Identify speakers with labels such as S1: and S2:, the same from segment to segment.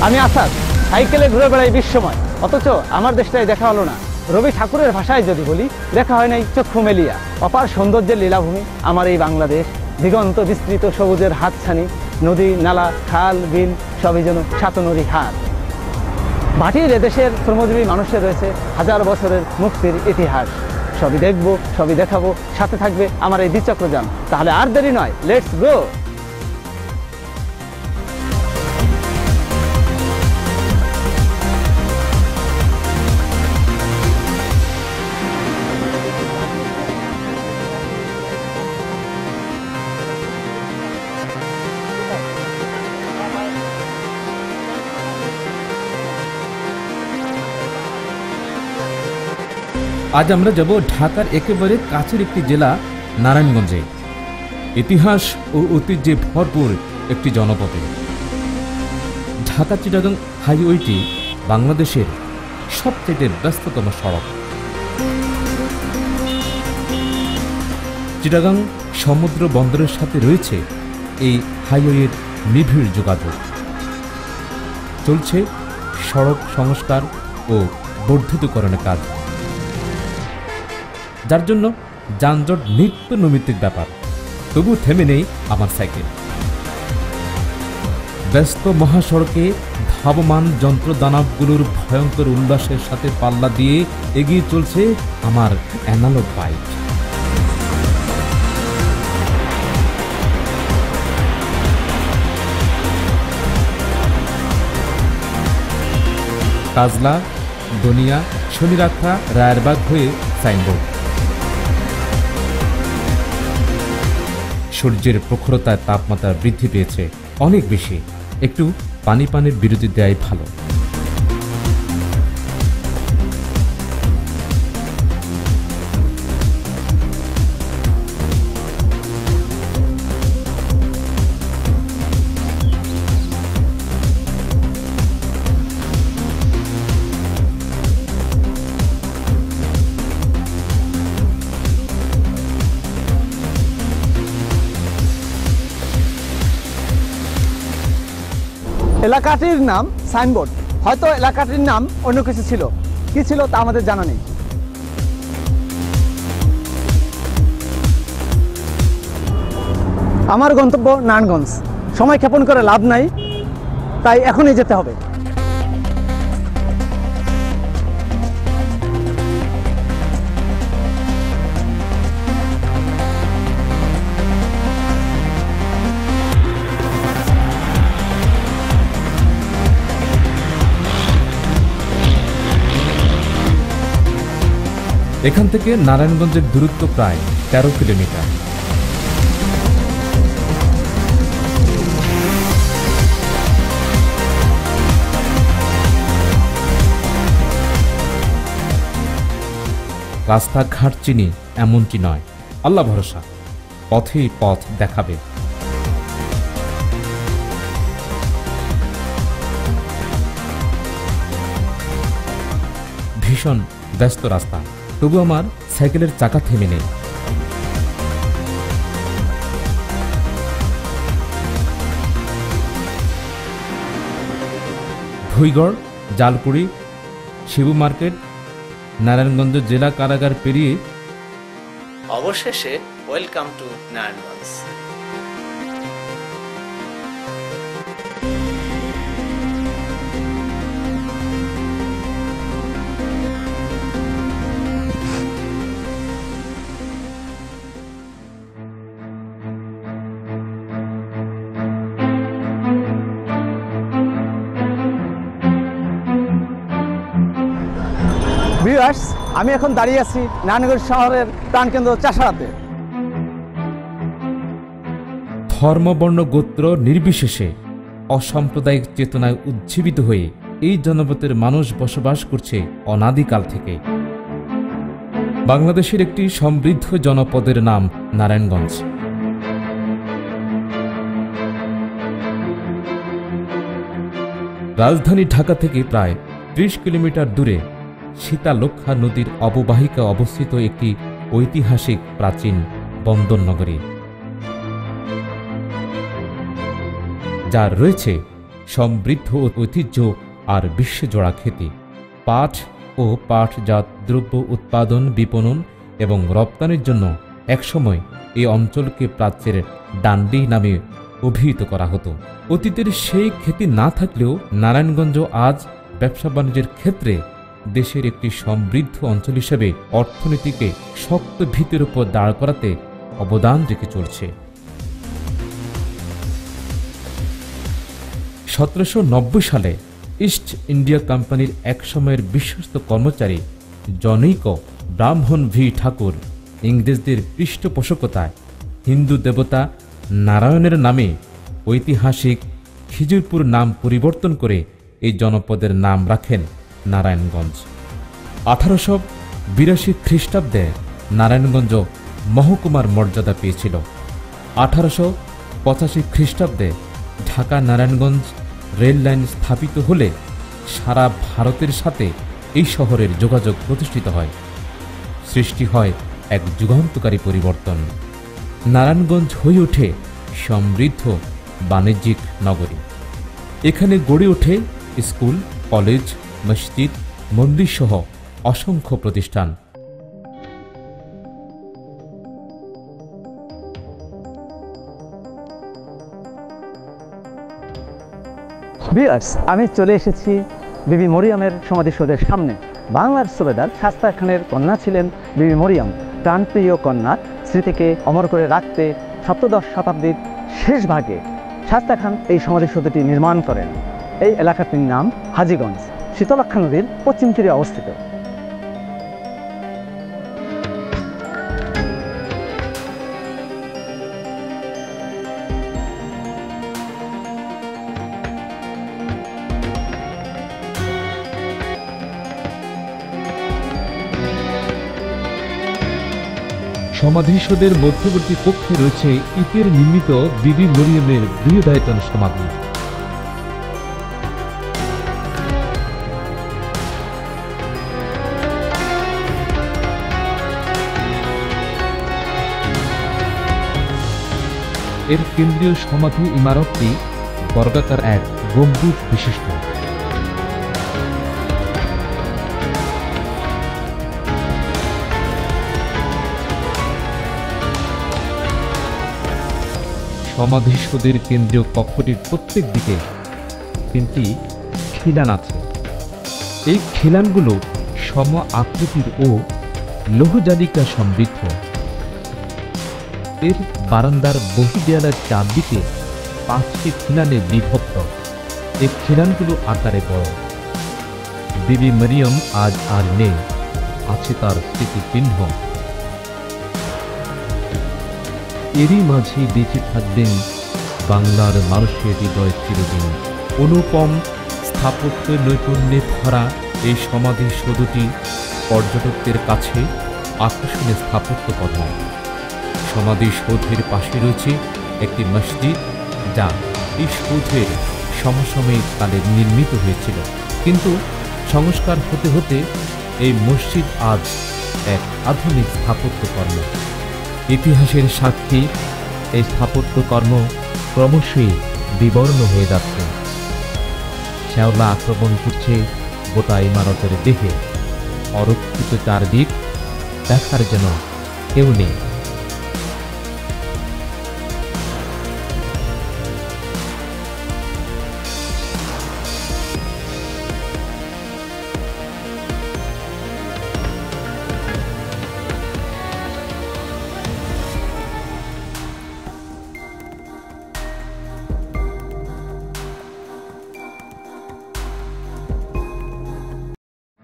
S1: আমি আসাদ, সাইকেলে ঘুরে বেড়াই বিশ্বময়, অথচ আমার দেশটাই দেখা হলো না। রবি ঠাকুরের ভাষায় যদি বলি, দেখা হয় নাই চক্ষু মেলিয়া। অপার সৌন্দর্যের লীলাভূমি আমার এই বাংলাদেশ, দিগন্ত বিস্তৃত সবুজের হাতছানি, নদী নালা খাল বিল সবই যেন সাতনরী হাত। মাটির এদেশের শ্রমজীবী মানুষের রয়েছে হাজার বছরের মুক্তির ইতিহাস। সবই দেখবো, সবই দেখাবো, সাথে থাকবে আমার এই দ্বিচক্রযান। তাহলে আর দেরি নয়, লেটস গো।
S2: আজ আমরা যাব ঢাকার একেবারে কাছের একটি জেলা নারায়ণগঞ্জে, ইতিহাস ও ঐতিহ্যে ভরপুর একটি জনপদে। ঢাকা চিটাগাং হাইওয়েটি বাংলাদেশের সবচেয়ে ব্যস্ততম সড়ক। চিটাগাং সমুদ্র বন্দরের সাথে রয়েছে এই হাইওয়ের নিবিড় যোগাযোগ। চলছে সড়ক সংস্কার ও বর্ধিতকরণের কাজ, যার জন্য যানজট নিত্য নৈমিত্তিক ব্যাপার। তবু থেমে নেই আমার সাইকেল। ব্যস্ত মহাসড়কে ধাবমান যন্ত্র দানবগুলোর ভয়ঙ্কর উল্লাসের সাথে পাল্লা দিয়ে এগিয়ে চলছে আমার অ্যানালগ বাইক। কাজলা, দনিয়া, শনিরাখা, রায়েরবাগ হয়ে সাইনবোর্ড। সূর্যের প্রখরতায় তাপমাত্রা বৃদ্ধি পেয়েছে অনেক বেশি। একটু পানির বিরতি দেওয়াই ভালো।
S1: এলাকাটির নাম সাইনবোর্ড, হয়তো এলাকাটির নাম অন্য কিছু ছিল, কি ছিল তা আমাদের জানা নেই। আমার গন্তব্য নারায়ণগঞ্জ। সময় ক্ষেপণ করে লাভ নাই, তাই এখনই যেতে হবে।
S2: এখান থেকে নারায়ণগঞ্জের দূরত্ব প্রায় 13 কিলোমিটার। রাস্তাঘাট চিনি এমনটি নয়, আল্লাহ ভরসা, পথেই পথ দেখাবে। ভীষণ ব্যস্ত রাস্তা, তবু আমার সাইকেলের চাকা থেমে নেই। ভুইগড়, জালকুড়ি, শিবু মার্কেট, নারায়ণগঞ্জ জেলা কারাগার পেরিয়ে
S1: অবশেষে ওয়েলকাম টু নারায়ণগঞ্জ। ভিউয়ার্স, আমি এখন দাঁড়িয়ে আছি নারায়ণগঞ্জ শহরের প্রাণকেন্দ্র চাষাড়াতে।
S2: ধর্ম, বর্ণ, গোত্র নির্বিশেষে অসাম্প্রদায়িক চেতনায় উজ্জীবিত হয়ে এই জনপদের মানুষ বসবাস করছে অনাদিকাল থেকে। বাংলাদেশের একটি সমৃদ্ধ জনপদের নাম নারায়ণগঞ্জ। রাজধানী ঢাকা থেকে প্রায় 30 কিলোমিটার দূরে সীতালক্ষ্যা নদীর অববাহিকা অবস্থিত একটি ঐতিহাসিক প্রাচীন বন্দর নগরী, যার রয়েছে সমৃদ্ধ ঐতিহ্য আর বিশ্বজোড়া খ্যাতি। পাট ও পাটজাত দ্রব্য উৎপাদন, বিপণন এবং রপ্তানির জন্য একসময় এই অঞ্চলকে প্রাচ্যের ডান্ডি নামে অভিহিত করা হতো। অতীতের সেই খ্যাতি না থাকলেও নারায়ণগঞ্জ আজ ব্যবসা বাণিজ্যের ক্ষেত্রে দেশের একটি সমৃদ্ধ অঞ্চল হিসেবে অর্থনীতিকে শক্ত ভিতের উপর দাঁড় করাতে অবদান রেখে চলছে। 1790 সালে ইস্ট ইন্ডিয়া কোম্পানির একসময়ের বিশ্বস্ত কর্মচারী জনৈক ব্রাহ্মণ ভি ঠাকুর ইংরেজদের পৃষ্ঠপোষকতায় হিন্দু দেবতা নারায়ণের নামে ঐতিহাসিক খিজুরপুর নাম পরিবর্তন করে এই জনপদের নাম রাখেন নারায়ণগঞ্জ। 1882 খ্রিস্টাব্দে নারায়ণগঞ্জ মহকুমার মর্যাদা পেয়েছিল। 1885 খ্রিস্টাব্দে ঢাকা নারায়ণগঞ্জ রেল লাইন স্থাপিত হলে সারা ভারতের সাথে এই শহরের যোগাযোগ প্রতিষ্ঠিত হয়। সৃষ্টি হয় এক যুগান্তকারী পরিবর্তন। নারায়ণগঞ্জ হয়ে ওঠে সমৃদ্ধ বাণিজ্যিক নগরী। এখানে গড়ে ওঠে স্কুল, কলেজ, মসজিদ, মন্দির সহ অসংখ্য প্রতিষ্ঠান।
S1: ভিউয়ার্স, আমি চলে এসেছি বিবি মরিয়মের সমাধিসৌধের সামনে। বাংলার সুবেদার শাস্তা খানের কন্যা ছিলেন বিবি মরিয়ম। প্রাণপ্রিয় কন্যার স্মৃতিকে অমর করে রাখতে 17 শতাব্দীর শেষ ভাগে শাস্তা খান এই সমাধিসৌধটি নির্মাণ করেন। এই এলাকাটির নাম হাজীগঞ্জ, শীতলক্ষ্যা নদীর পশ্চিম তীরে অবস্থিত।
S2: সমাধিসৌধের মধ্যবর্তী কক্ষে রয়েছে ইটের নির্মিত বিবি মরিয়মের বৃহদায়তন সমাধি। এর কেন্দ্রীয় সমাধি ইমারতটি বর্গাকার এক গম্বুজ বিশিষ্ট। সমাধিসৌধের কেন্দ্রীয় কক্ষটির প্রত্যেক দিকে 3টি খিলান আছে। এই খিলানগুলো সম আকৃতির ও লৌহজালিকা সমৃদ্ধ। এর বারান্দার বহিদেয়ালের চারদিকে 5টি খিলানে বিভক্ত। এই খিলানগুলো আকারে বড়। বিবি মরিয়ম আজ আর নেই, আছে তার স্মৃতিচিহ্ন। এরই মাঝে বেঁচে থাকবেন বাংলার মানুষের হৃদয় চিরদিন। অনুপম স্থাপত্য নৈপুণ্যে ভরা এই সমাধিসৌধটি পর্যটকদের কাছে আকর্ষণীয় স্থাপত্যকর্ম। সমাধিসৌধের পাশে রয়েছে একটি মসজিদ, যা এই সৌধের সমসাময়িক কালে নির্মিত হয়েছিল, কিন্তু সংস্কার হতে হতে এই মসজিদ আজ এক আধুনিক স্থাপত্যকর্ম। ইতিহাসের সাক্ষী এই স্থাপত্যকর্ম ক্রমশই বিবর্ণ হয়ে যাচ্ছে। শ্যাওলা আক্রমণ করছে গোটা ইমারতের দেহে। অরক্ষিত চারদিক, দেখার যেন কেউ নেই।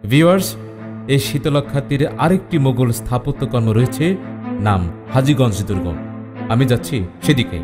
S2: ভিউয়ার্স, এই শীতলক্ষ্যা তীরে আরেকটি মোগল স্থাপত্যকর্ম রয়েছে, নাম হাজীগঞ্জ দুর্গ। আমি যাচ্ছি সেদিকে।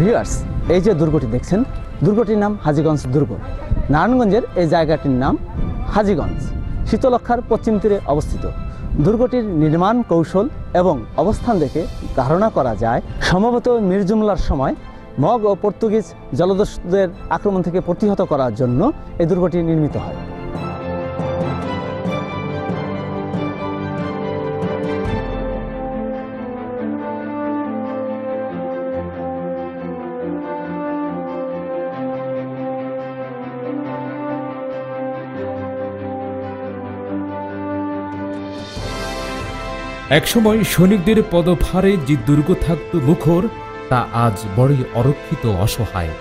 S1: ভিউয়ার্স, এই যে দুর্গটি দেখছেন, দুর্গটির নাম হাজীগঞ্জ দুর্গ। নারায়ণগঞ্জের এই জায়গাটির নাম হাজীগঞ্জ, শীতলক্ষার পশ্চিম তীরে অবস্থিত। দুর্গটির নির্মাণ কৌশল এবং অবস্থান দেখে ধারণা করা যায় সম্ভবত মীর জুমলার সময় মগ ও পর্তুগিজ জলদস্যুদের আক্রমণ থেকে প্রতিহত করার জন্য এই দুর্গটি নির্মিত হয়।
S2: একসময় সৈনিকদের পদভারে যে দুর্গ থাকত মুখর, তা আজ বড়ই অরক্ষিত, অসহায়।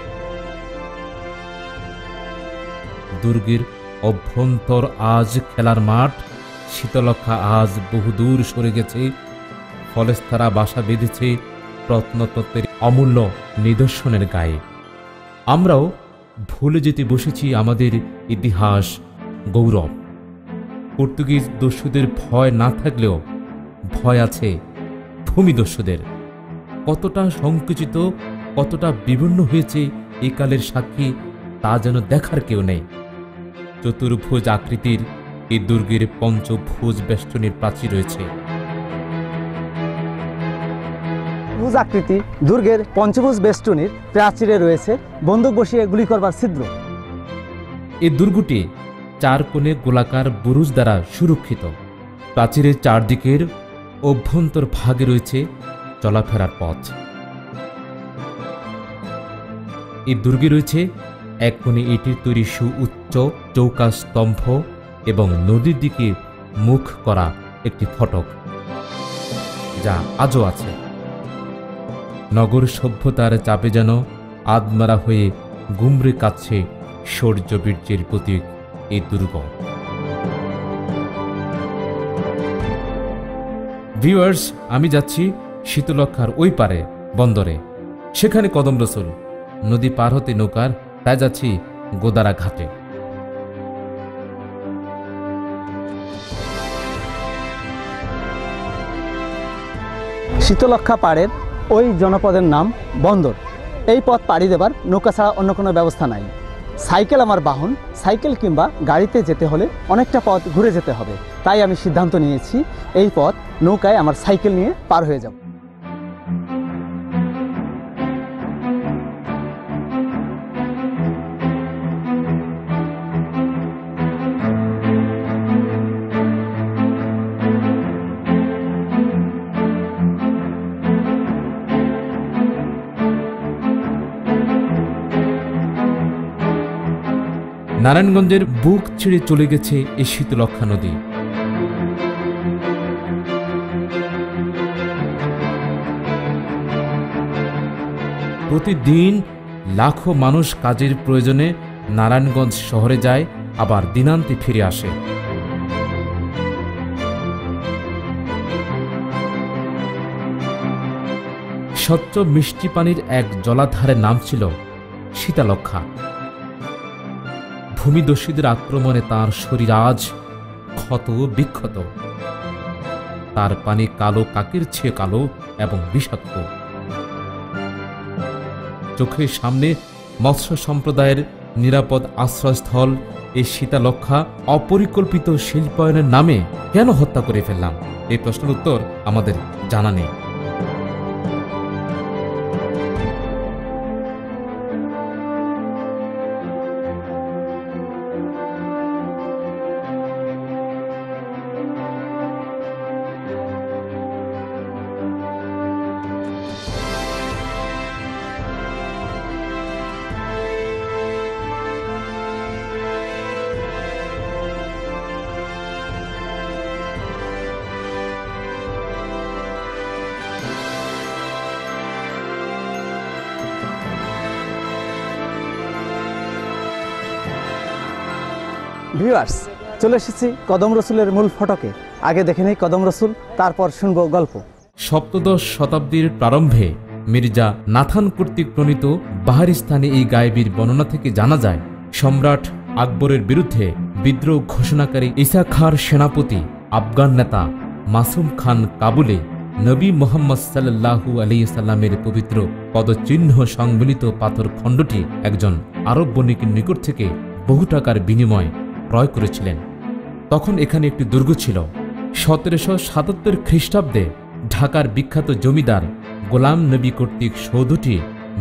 S2: দুর্গের অভ্যন্তর আজ খেলার মাঠ, শীতলক্ষা আজ বহুদূর সরে গেছে, ফলেস্তারা বাসা বেঁধেছে প্রত্নতত্ত্বের অমূল্য নিদর্শনের গায়ে। আমরাও ভুলে যেতে বসেছি আমাদের ইতিহাস, গৌরব। পর্তুগিজ দস্যুদের ভয় না থাকলেও ভয় আছে ভূমিদস্যুদের। কতটা সংকুচিত, কতটা বিভিন্ন হয়েছে এই কালের সাক্ষী, তা যেন দেখার কেউ নেই। চতুর্ভুজ আকৃতির এই দুর্গের পঞ্চভুজ বেষ্টনীর প্রাচীর রয়েছে।
S1: ভুজ আকৃতি দুর্গের পঞ্চভুজ বেষ্টনীর প্রাচীরে রয়েছে বন্দুক বসিয়ে গুলি করবার ছিদ্র।
S2: এই দুর্গটি 4 কোণে গোলাকার বুরুজ দ্বারা সুরক্ষিত। প্রাচীরের চারদিকের অভ্যন্তর ভাগে রয়েছে চলাফেরার পথ। এই দুর্গে রয়েছে এক কোণে ইটের তৈরি সুউচ্চ চৌকা স্তম্ভ এবং নদীর দিকে মুখ করা একটি ফটক, যা আজও আছে। নগর সভ্যতার চাপে যেন আদমারা হয়ে গুমরে কাছে শৌর্য বীর্যের প্রতীক এই দুর্গ। ভিউয়ার্স, আমি যাচ্ছি শীতলক্ষার ওই পারে বন্দরে। সেখানে কদম রসুল, নদী পার হতে নৌকার, তাই যাচ্ছি গোদারা ঘাটে।
S1: শীতলক্ষা পাড়ের ওই জনপদের নাম বন্দর। এই পথ পাড়ি দেবার নৌকা ছাড়া অন্য কোনো ব্যবস্থা নাই। সাইকেল আমার বাহন, সাইকেল কিংবা গাড়িতে যেতে হলে অনেকটা পথ ঘুরে যেতে হবে। তাই আমি সিদ্ধান্ত নিয়েছি এই পথ নৌকায় আমার সাইকেল নিয়ে পার হয়ে যাব।
S2: নারায়ণগঞ্জের বুক ছেড়ে চলে গেছে এই শীতলক্ষা নদী। প্রতিদিন লাখো মানুষ কাজের প্রয়োজনে নারায়ণগঞ্জ শহরে যায়, আবার দিনান্তে ফিরে আসে। স্বচ্ছ মিষ্টি পানির এক জলাধারের নাম ছিল শীতলক্ষা। ভূমিদস্যুদের আক্রমণে তার শরীর আজ ক্ষত বিক্ষত, তার পানি কালো কাকের চেয়ে কালো এবং বিষাক্ত। চোখের সামনে মৎস্য সম্প্রদায়ের নিরাপদ আশ্রয়স্থল এই শীতলক্ষা অপরিকল্পিত শিল্পায়নের নামে কেন হত্যা করে ফেললাম, এই প্রশ্নের উত্তর আমাদের জানা নেই।
S1: ভিউয়ার্স, চলে এসেছি কদম রসুলের মূল ফটকে। আগে দেখে নেই কদম রসুল, তারপর শুনবো গল্প।
S2: সপ্তদশ শতাব্দীর প্রারম্ভে মির্জা নাথান কর্তৃক প্রণীত বাহারিস্তানে এই গায়েবীর বর্ণনা থেকে জানা যায়, সম্রাট আকবরের বিরুদ্ধে বিদ্রোহ ঘোষণাকারী ঈসা খাঁর সেনাপতি আফগান নেতা মাসুম খান কাবুলে নবী মোহাম্মদ সাল্লাল্লাহু আলাইহি সাল্লামের পবিত্র পদচিহ্ন সংবলিত পাথর খণ্ডটি একজন আরব বণিকের নিকট থেকে বহু টাকার বিনিময়ে ক্রয় করেছিলেন। তখন এখানে একটি দুর্গ ছিল। 1777 খ্রিস্টাব্দে ঢাকার বিখ্যাত জমিদার গোলাম নবী কর্তৃক সৌধটি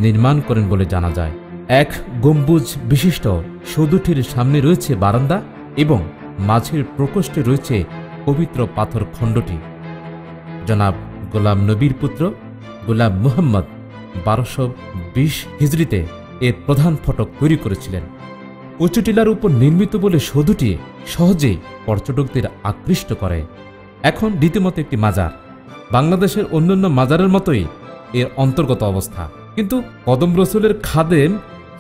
S2: নির্মাণ করেন বলে জানা যায়। এক গম্বুজ বিশিষ্ট সৌধটির সামনে রয়েছে বারান্দা এবং মাঝের প্রকোষ্ঠে রয়েছে পবিত্র পাথর খণ্ডটি। জনাব গোলাম নবীর পুত্র গোলাম মুহাম্মদ 1220 হিজরিতে এর প্রধান ফটক তৈরি করেছিলেন। উঁচু টিলার উপর নির্মিত বলে সৌধটি সহজেই পর্যটকদের আকৃষ্ট করে। এখন রীতিমতো একটি মাজার। বাংলাদেশের অন্যান্য মাজারের মতোই এর অন্তর্গত অবস্থা। কিন্তু কদম রসুলের খাদেম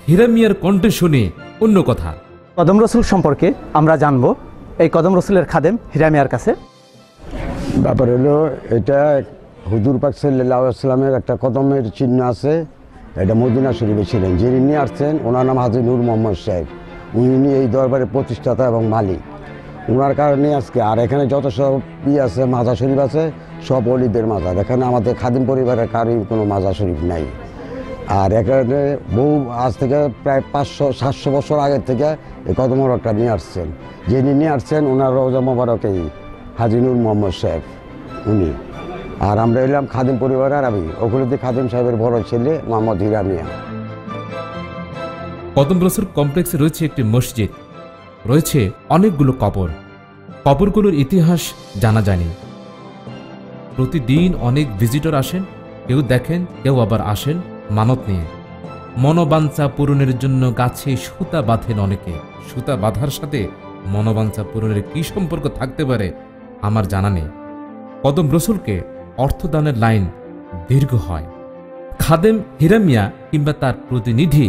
S2: হীরা মিয়ার কণ্ঠে শুনে অন্য কথা।
S1: কদম রসুল সম্পর্কে আমরা জানবো এই কদম রসুলের খাদেম হীরা মিয়ার কাছে।
S3: ব্যাপার হলো, এটা হুজুর পাক সাল্লাল্লাহু আলাইহি ওয়াসাল্লামের একটা কদমের চিহ্ন আছে। এটা মদিনা শরীফে ছিলেন। যিনি নিয়ে আসছেন ওনার নাম হাজী নূর মোহাম্মদ সাহেব। উনি এই দরবারের প্রতিষ্ঠাতা এবং মালিক। ওনার কারণে আজকে আর এখানে যত সব আছে মাজার শরীফ আছে সব অলিদের মাজার। এখানে আমাদের খাদিম পরিবারের কারোর কোনো মাজার শরীফ নাই। আর এখানে বহু আজ থেকে প্রায় 500-700 বছর আগের থেকে এই কদম রথটা নিয়ে আসছেন। যিনি নিয়ে আসছেন ওনার রওজা মোবারকেই হাজী নূর মোহাম্মদ সাহেব উনি। আর আমরা এলাম খাদিম পরিবারের আমি ওগুলোতে খাদিম সাহেবের বড় ছেলে মোহাম্মদ হীরা মিয়া।
S2: কদম রসুল কমপ্লেক্সে রয়েছে একটি মসজিদ, রয়েছে অনেকগুলো কবর। কবরগুলোর ইতিহাস জানা যায়নি। প্রতিদিন অনেক ভিজিটর আসেন, কেউ দেখেন, কেউ আবার আসেন মানত নিয়ে। মনোবাঞ্ছা পূরণের জন্য গাছে সুতা বাঁধেন অনেকে। সুতা বাঁধার সাথে মনোবাঞ্ছা পূরণের কি সম্পর্ক থাকতে পারে আমার জানা নেই। কদম রসুলকে অর্থদানের লাইন দীর্ঘ হয়। খাদেম হীরা মিয়া কিংবা তার প্রতিনিধি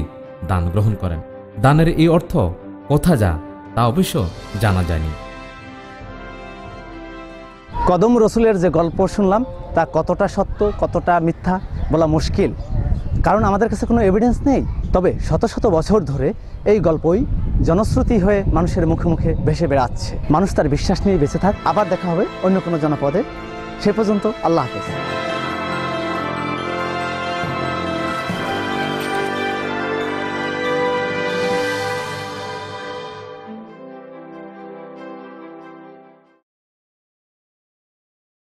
S2: দান গ্রহণ করেন। দানের এই অর্থ কোথা যা তা অবশ্য জানা যায়নি।
S1: কদম রসুলের যে গল্প শুনলাম তা কতটা সত্য কতটা মিথ্যা বলা মুশকিল, কারণ আমাদের কাছে কোনো এভিডেন্স নেই। তবে শত শত বছর ধরে এই গল্পই জনশ্রুতি হয়ে মানুষের মুখে মুখে ভেসে বেড়াচ্ছে। মানুষ তার বিশ্বাস নিয়ে বেঁচে থাক। আবার দেখা হবে অন্য কোনো জনপদে। সে পর্যন্ত আল্লাহ হাফেজ।